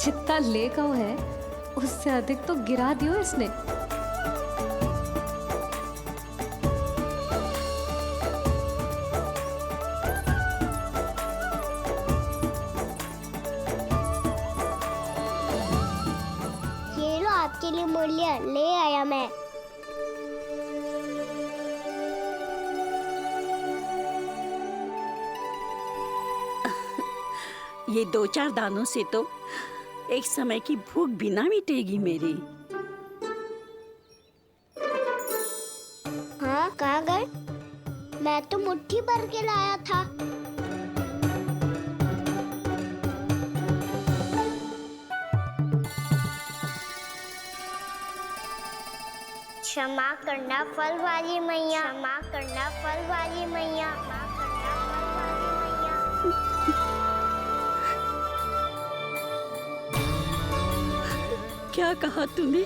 जितना ले गओ है उससे अधिक तो गिरा दियो इसने। ये लो आपके लिए मूल्य ले आया मैं। ये 2-4 दानों से तो एक समय की भूख भी ना मिटेगी मेरी। हाँ, कहाँ गए? मैं तो मुट्ठी भर के लाया था। क्षमा करना फल वाली मैया, क्षमा करना फल वाली मैया, क्षमा करना फल वाली मैया। क्या कहा तूने?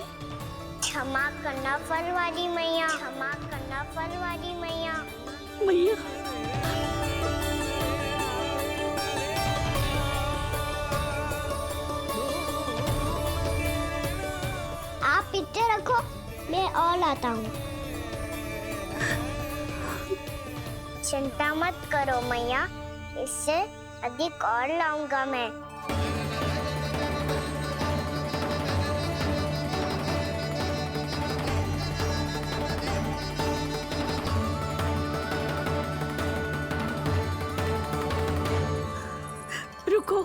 क्षमा करना फल वाली मैया, क्षमा करना फल वाली मैया। मैया, आप इतने रखो, मैं और लाता हूँ। चिंता मत करो मैया, इससे अधिक और लाऊंगा मैं। रुको।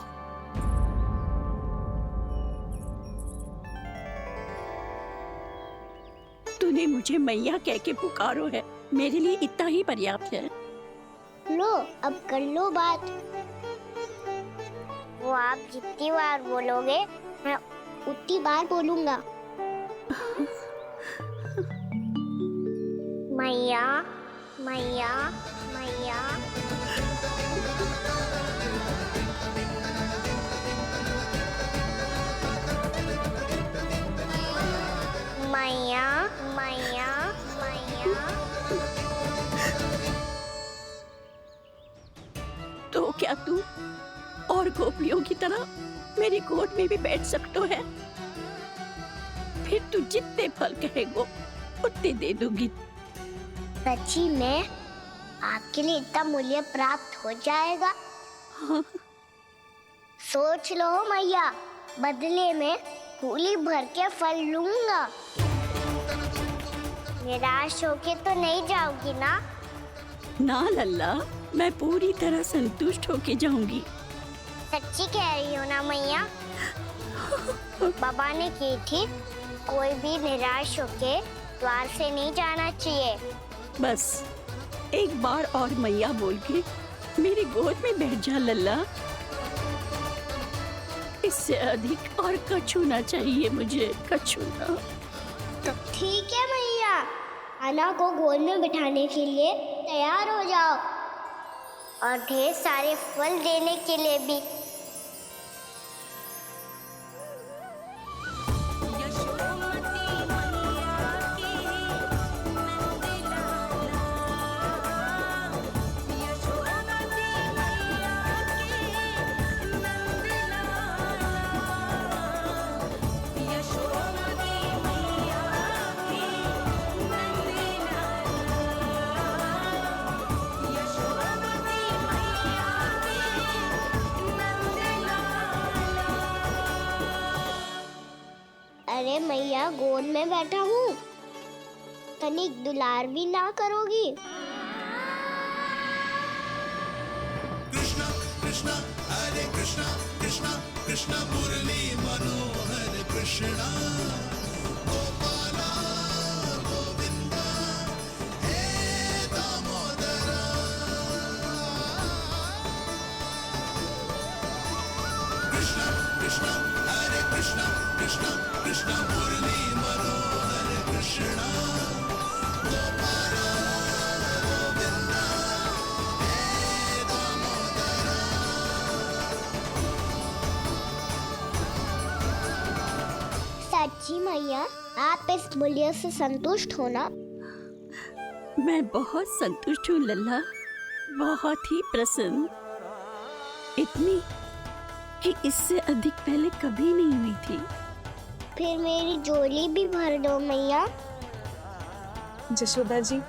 तूने मुझे मैया कह के पुकारो है, मेरे लिए इतना ही पर्याप्त है। लो, अब कर लो बात। वो आप जितनी बार बोलोगे मैं उतनी बार बोलूंगा। मैया, मैया, मैया। मैया, मैया, मैया। तो क्या तू और गोपियों की तरह मेरी गोद में भी बैठ सकते है? फिर तू जितने फल कहेगो उतने दे दूंगी। सच्ची में आपके लिए इतना मूल्य प्राप्त हो जाएगा? हाँ। सोच लो मैया, बदले में फूली भर के फल लूंगा। निराश होके तो नहीं जाओगी ना? ना लल्ला, मैं पूरी तरह संतुष्ट होके जाऊंगी। सच्ची कह रही हो ना मैया? बाबा ने की थी, कोई भी निराश होके द्वार से नहीं जाना चाहिए। बस एक बार और मैया बोल के मेरी गोद में बैठ जा लल्ला। इससे अधिक और कछु ना चाहिए मुझे, कछु ना। तो ठीक है मैया, अन्ना को गोद में बिठाने के लिए तैयार हो जाओ और ढेर सारे फल देने के लिए भी। अरे मैया, गोद में बैठा हूँ, तनिक दुलार भी ना करोगी? कृष्णा कृष्णा हरे कृष्णा कृष्णा कृष्णा मुरली मनोहर कृष्णा गोपाला गोविंदा हे दामोदरा। कृष्णा कृष्णा हरे कृष्णा कृष्णा कृष्णा मुरली मनोहर कृष्णा गोपाला गोविंदा हे दामोदरा। सच्ची मैया, आप इस मूल्य से संतुष्ट हो ना? मैं बहुत संतुष्ट हूँ लल्ला, बहुत ही प्रसन्न। इतनी कि इससे अधिक पहले कभी नहीं हुई थी। फिर मेरी झोली भी भर दो मैया। जशोदा जी,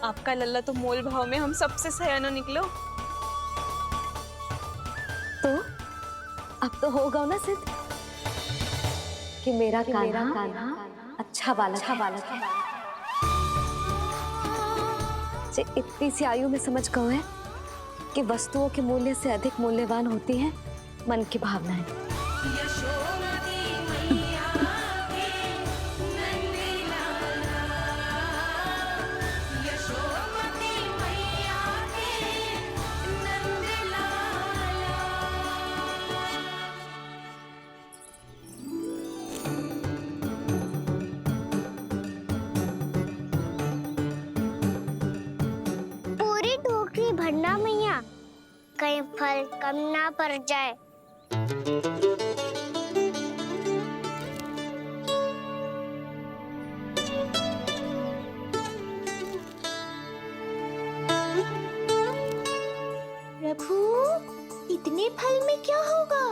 आपका लल्ला तो मोल भाव में हम सबसे सयानो निकलो। तो अब तो होगा ना सिद्ध कि मेरा कान्हा अच्छा बालक है। जे इतनी सी आयु में समझ गए है कि वस्तुओं के मूल्य से अधिक मूल्यवान होती है मन की भावनाएं। पूरी टोकरी भरना मैया, कहीं फल कम ना पड़ जाए। प्रभु, इतने फल में क्या होगा?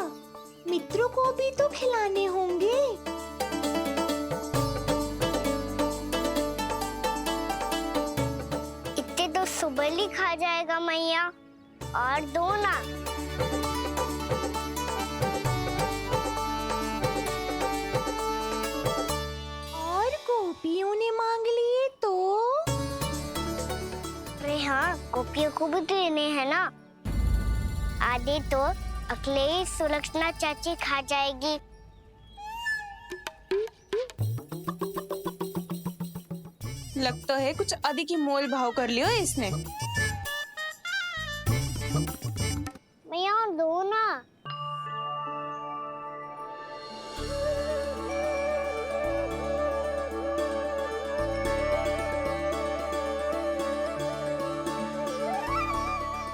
मित्रों को भी तो खिलाने होंगे। इतने तो सुबह ही खा जाएगा मैया, और दो ना। और गोपियों ने मांग लिए तो? अरे हाँ, गोपियों को भी देने हैं ना। आधे तो अकेले ही सुलक्षणा चाची खा जाएगी। लगता है कुछ अधिक ही मोल भाव कर लियो इसने। मैया और दो ना।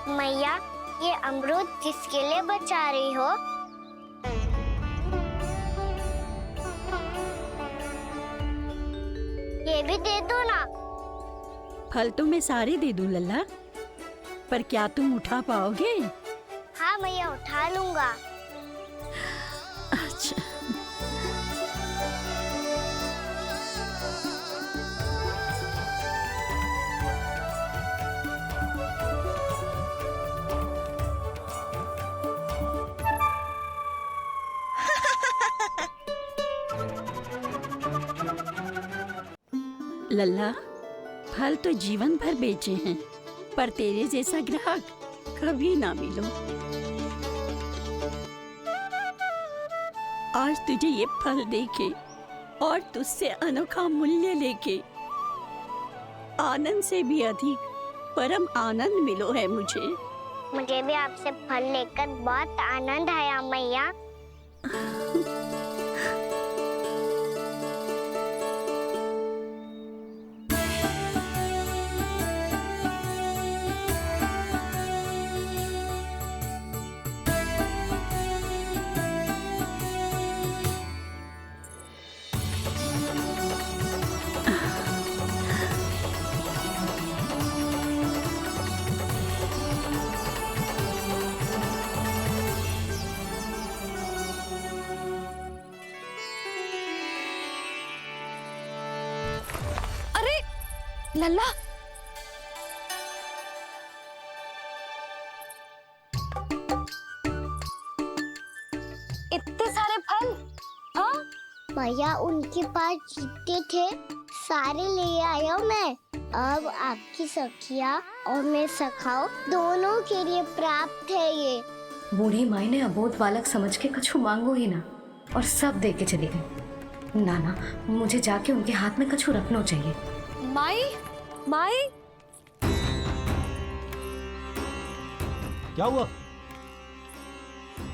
मैया, ये अमरूद किसके लिए बचा रही हो? ये भी दे दो ना। फल तो मैं सारे दे दूं लल्ला, पर क्या तुम उठा पाओगे? हाँ मैया, उठा लूंगा। अच्छा। लल्ला, फल तो जीवन भर बेचे हैं, पर तेरे जैसा ग्राहक कभी ना मिलो। आज तुझे ये फल देके और तुझसे अनोखा मूल्य लेके आनंद से भी अधिक परम आनंद मिलो है मुझे। मुझे भी आपसे फल लेकर बहुत आनंद आया मैया। लल्ला, इतने सारे फल? हाँ भैया, उनके पास जितने थे सारे ले आया मैं। अब आपकी सखिया और मैं सखाओ दोनों के लिए प्राप्त है ये। बूढ़ी माई ने अबोध बालक समझ के कछु मांगो ही ना, और सब दे के चली गई। नाना, मुझे जाके उनके हाथ में कछु रखना चाहिए। माई, माई, क्या हुआ?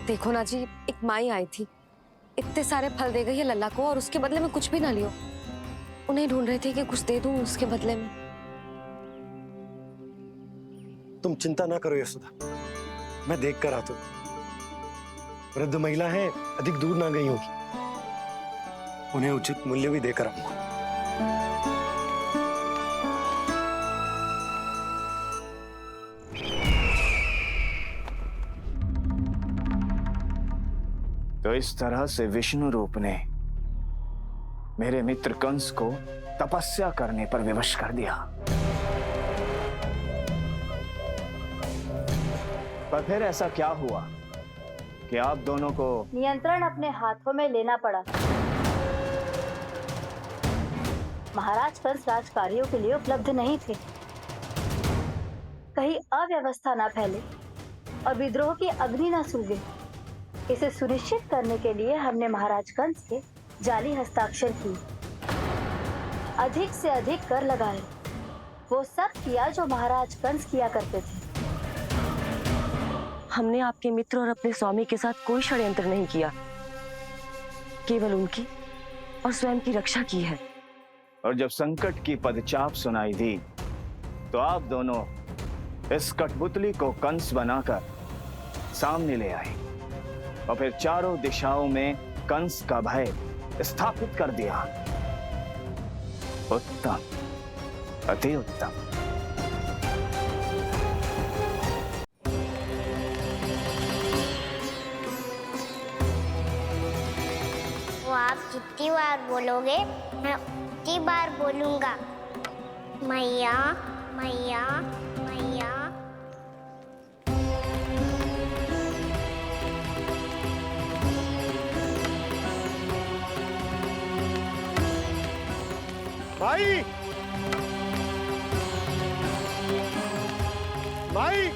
देखो ना जी, एक माई आई थी, इतने सारे फल दे गई है लल्ला को, और उसके बदले में कुछ भी ना लियो। उन्हें ढूंढ रहे थे कि कुछ दे दूं उसके बदले में। तुम चिंता ना करो यशोदा, मैं देख कर आता हूं। वृद्ध महिला है, अधिक दूर ना गई होगी, उन्हें उचित मूल्य भी देकर आऊंगा। इस तरह से विष्णु रूप ने मेरे मित्र कंस को तपस्या करने पर विवश कर दिया। पर फिर ऐसा क्या हुआ कि आप दोनों को नियंत्रण अपने हाथों में लेना पड़ा। महाराज कंस राजकार्यों के लिए उपलब्ध नहीं थे। कहीं अव्यवस्था ना फैले और विद्रोह की अग्नि न सूखे, इसे सुनिश्चित करने के लिए हमने महाराज कंस के जाली हस्ताक्षर किए, अधिक से अधिक कर लगाए, वो सब किया जो महाराज कंस किया करते थे। हमने आपके मित्र और अपने स्वामी के साथ कोई षड्यंत्र नहीं किया, केवल उनकी और स्वयं की रक्षा की है। और जब संकट की पदचाप सुनाई दी तो आप दोनों इस कठपुतली को कंस बनाकर सामने ले आए और फिर चारों दिशाओं में कंस का भय स्थापित कर दिया। उत्तम, अति उत्तम। वो आप जितनी बार बोलोगे मैं उतनी बार बोलूंगा। मैया मैया मैया। माई, माई,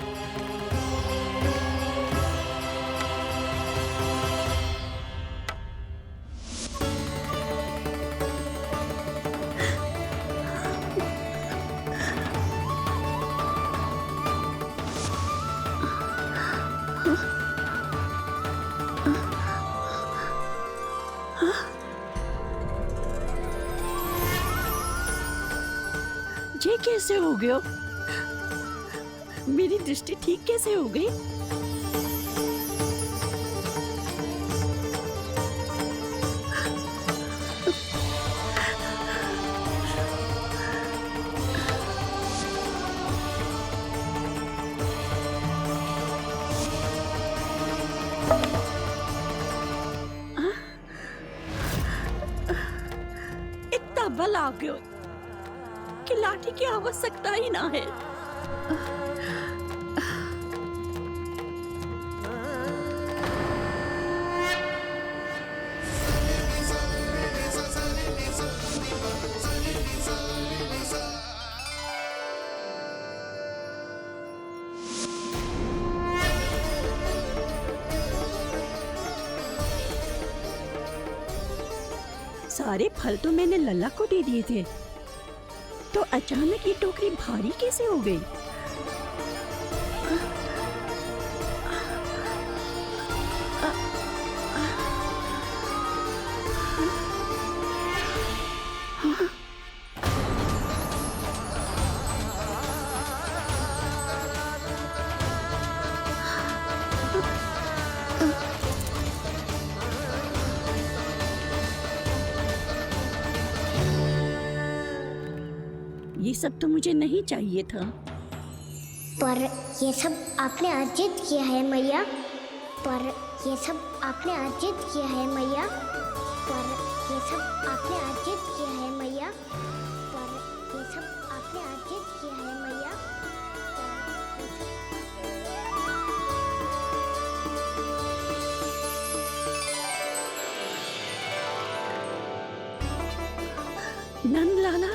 ये कैसे हो गया? मेरी दृष्टि ठीक कैसे हो गई? इतना बल आ गया कि लाठी की आवश्यकता ही ना है। सारे फल तो मैंने लल्ला को दे दिए थे, तो अचानक ये टोकरी भारी कैसे हो गई? ये सब तो मुझे नहीं चाहिए था। पर ये सब आपने अर्जित किया है मैया। पर ये सब आपने अर्जित किया है मैया। पर ये सब आपने अर्जित किया है मैया। पर ये सब आपने अर्जित किया है मैया। नंद लाला,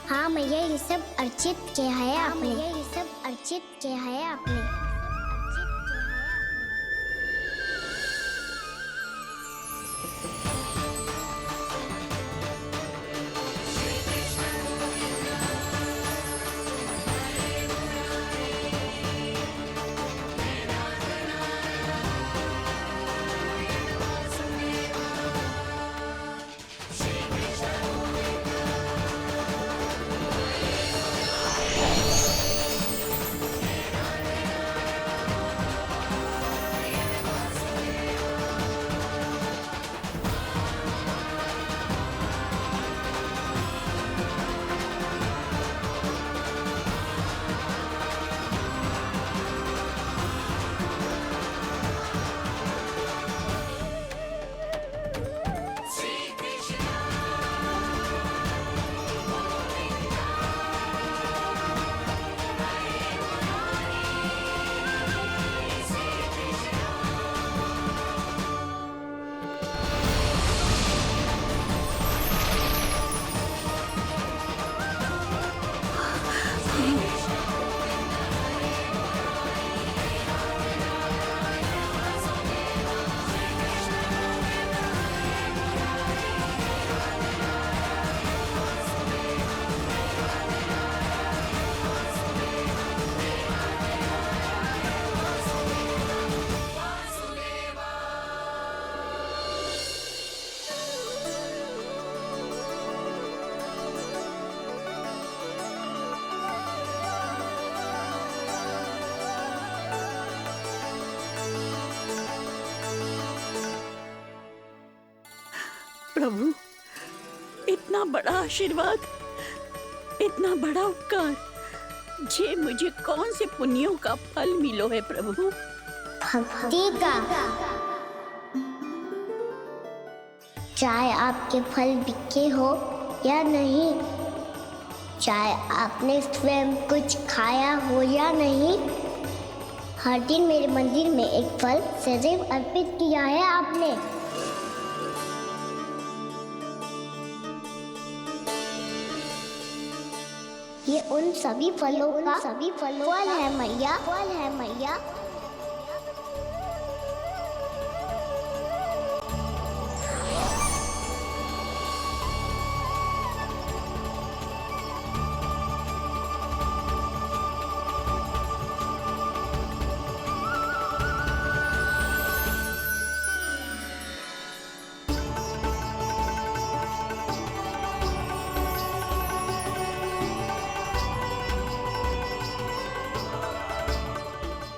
हाँ मैया, ये सब अर्जित किया है आपने। ये सब अर्जित किया है आपने। प्रभु, इतना बड़ा आशीर्वाद, इतना बड़ा उपकार, जे मुझे कौन से पुण्यों का फल मिलो है प्रभु? भक्ति का। चाहे आपके फल बिके हो या नहीं, चाहे आपने स्वयं कुछ खाया हो या नहीं, हर दिन मेरे मंदिर में एक फल सदैव अर्पित किया है आपने। ये उन सभी फलों का फल है मैया, फल है मैया।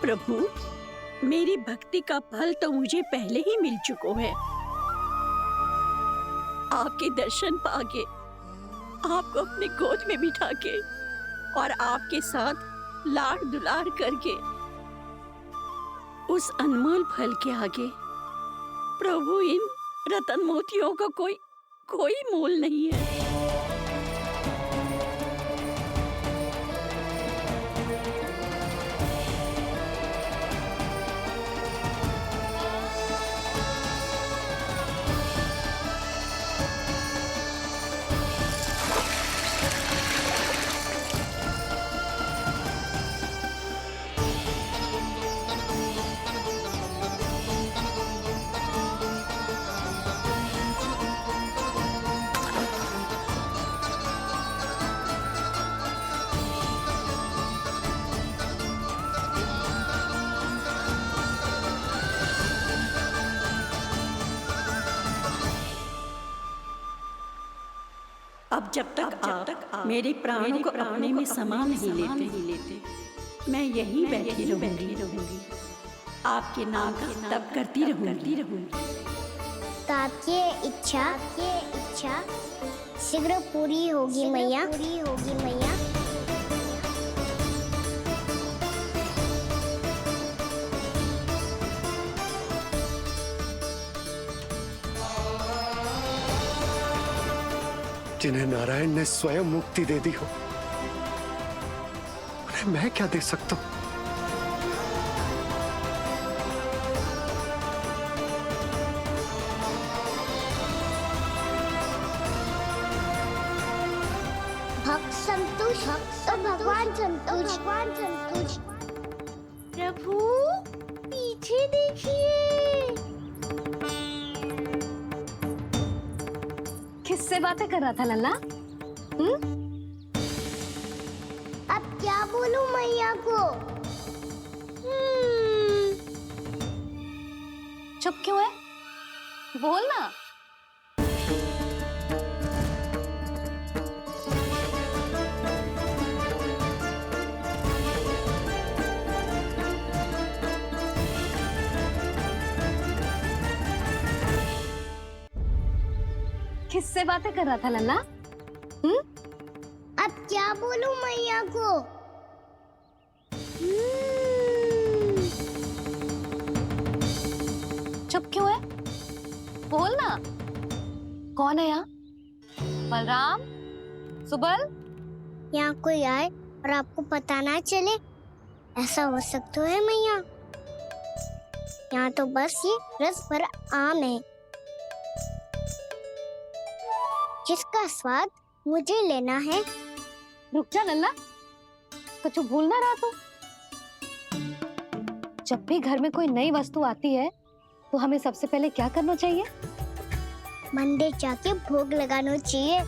प्रभु, मेरी भक्ति का फल तो मुझे पहले ही मिल चुका है। आपके दर्शन पाके, आपको अपने गोद में बिठा के और आपके साथ लाड दुलार करके, उस अनमोल फल के आगे प्रभु इन रतन मोतियों का कोई मोल नहीं है। अब जब तक आप मेरे प्राणों को अपने में समा नहीं लेते, मैं यहीं बैठी रहूंगी, आपके नाम का तप करती रहूंगी। तो आपकी इच्छा शीघ्र पूरी होगी मैया। जिन्हें नारायण ने स्वयं मुक्ति दे दी हो, उन्हें मैं क्या दे सकता हूं? भक्त संतुष्ट तो भगवान संतुष्ट। प्रभु पीछे देखिए। किससे बातें कर रहा था लल्ला? अब क्या बोलूं मैया को? चुप क्यों है? बोल ना। किससे बातें कर रहा था लल्ला? अब क्या बोलूं मैया को? चुप क्यों है? बोल ना। कौन है यहाँ? बलराम, सुबल? यहाँ कोई आए और आपको पता ना चले, ऐसा हो सकता है मैया? यहाँ तो बस ये रस भरा आम है, जिसका स्वाद मुझे लेना है। रुक जा लल्ला, कुछ भूल ना रहा तू। जब भी घर में कोई नई वस्तु आती है तो हमें सबसे पहले क्या करना चाहिए? मंदिर जाके भोग लगाना चाहिए।